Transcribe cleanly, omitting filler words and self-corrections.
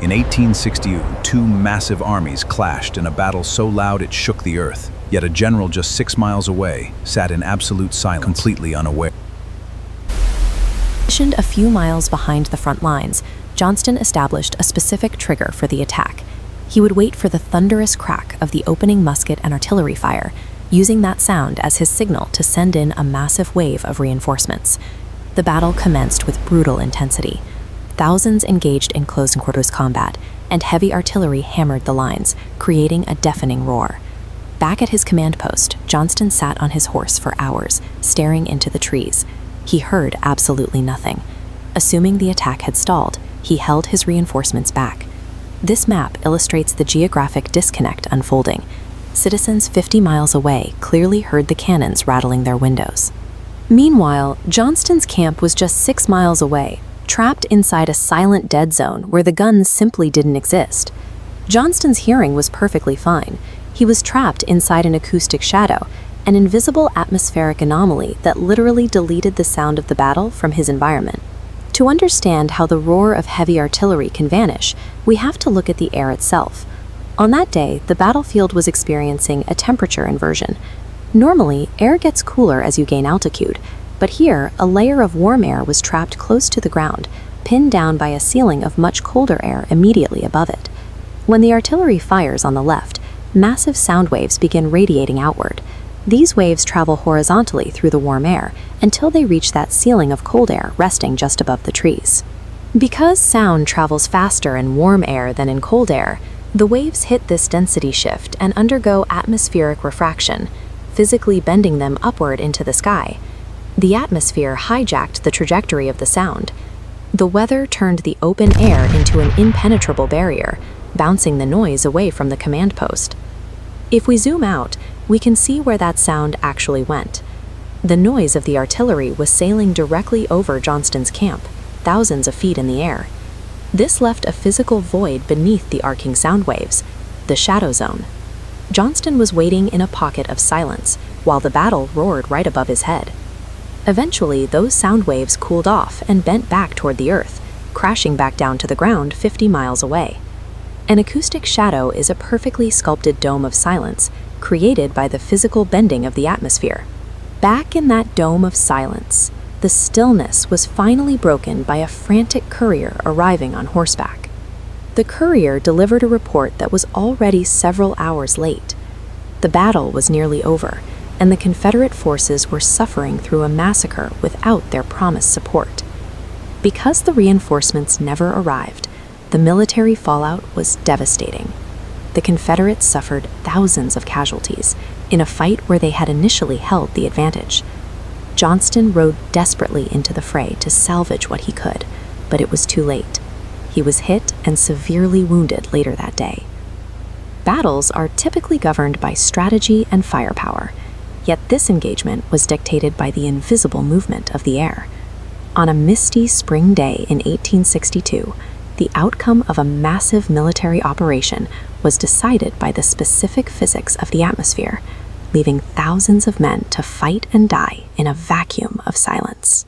In 1862, two massive armies clashed in a battle so loud it shook the earth, yet a general just 6 miles away sat in absolute silence, completely unaware. Stationed a few miles behind the front lines, Johnston established a specific trigger for the attack. He would wait for the thunderous crack of the opening musket and artillery fire, using that sound as his signal to send in a massive wave of reinforcements. The battle commenced with brutal intensity. Thousands engaged in close-quarters combat, and heavy artillery hammered the lines, creating a deafening roar. Back at his command post, Johnston sat on his horse for hours, staring into the trees. He heard absolutely nothing. Assuming the attack had stalled, he held his reinforcements back. This map illustrates the geographic disconnect unfolding. Citizens 50 miles away clearly heard the cannons rattling their windows. Meanwhile, Johnston's camp was just 6 miles away, trapped inside a silent dead zone where the guns simply didn't exist. Johnston's hearing was perfectly fine. He was trapped inside an acoustic shadow, an invisible atmospheric anomaly that literally deleted the sound of the battle from his environment. To understand how the roar of heavy artillery can vanish, we have to look at the air itself. On that day, the battlefield was experiencing a temperature inversion. Normally, air gets cooler as you gain altitude, but here, a layer of warm air was trapped close to the ground, pinned down by a ceiling of much colder air immediately above it. When the artillery fires on the left, massive sound waves begin radiating outward. These waves travel horizontally through the warm air until they reach that ceiling of cold air resting just above the trees. Because sound travels faster in warm air than in cold air, the waves hit this density shift and undergo atmospheric refraction, physically bending them upward into the sky. The atmosphere hijacked the trajectory of the sound. The weather turned the open air into an impenetrable barrier, bouncing the noise away from the command post. If we zoom out, we can see where that sound actually went. The noise of the artillery was sailing directly over Johnston's camp, thousands of feet in the air. This left a physical void beneath the arcing sound waves, the shadow zone. Johnston was waiting in a pocket of silence, while the battle roared right above his head. Eventually, those sound waves cooled off and bent back toward the earth, crashing back down to the ground 50 miles away. An acoustic shadow is a perfectly sculpted dome of silence, created by the physical bending of the atmosphere. Back in that dome of silence, the stillness was finally broken by a frantic courier arriving on horseback. The courier delivered a report that was already several hours late. The battle was nearly over, and the Confederate forces were suffering through a massacre without their promised support. Because the reinforcements never arrived, the military fallout was devastating. The Confederates suffered thousands of casualties in a fight where they had initially held the advantage. Johnston rode desperately into the fray to salvage what he could, but it was too late. He was hit and severely wounded later that day. Battles are typically governed by strategy and firepower, yet this engagement was dictated by the invisible movement of the air. On a misty spring day in 1862, the outcome of a massive military operation was decided by the specific physics of the atmosphere, leaving thousands of men to fight and die in a vacuum of silence.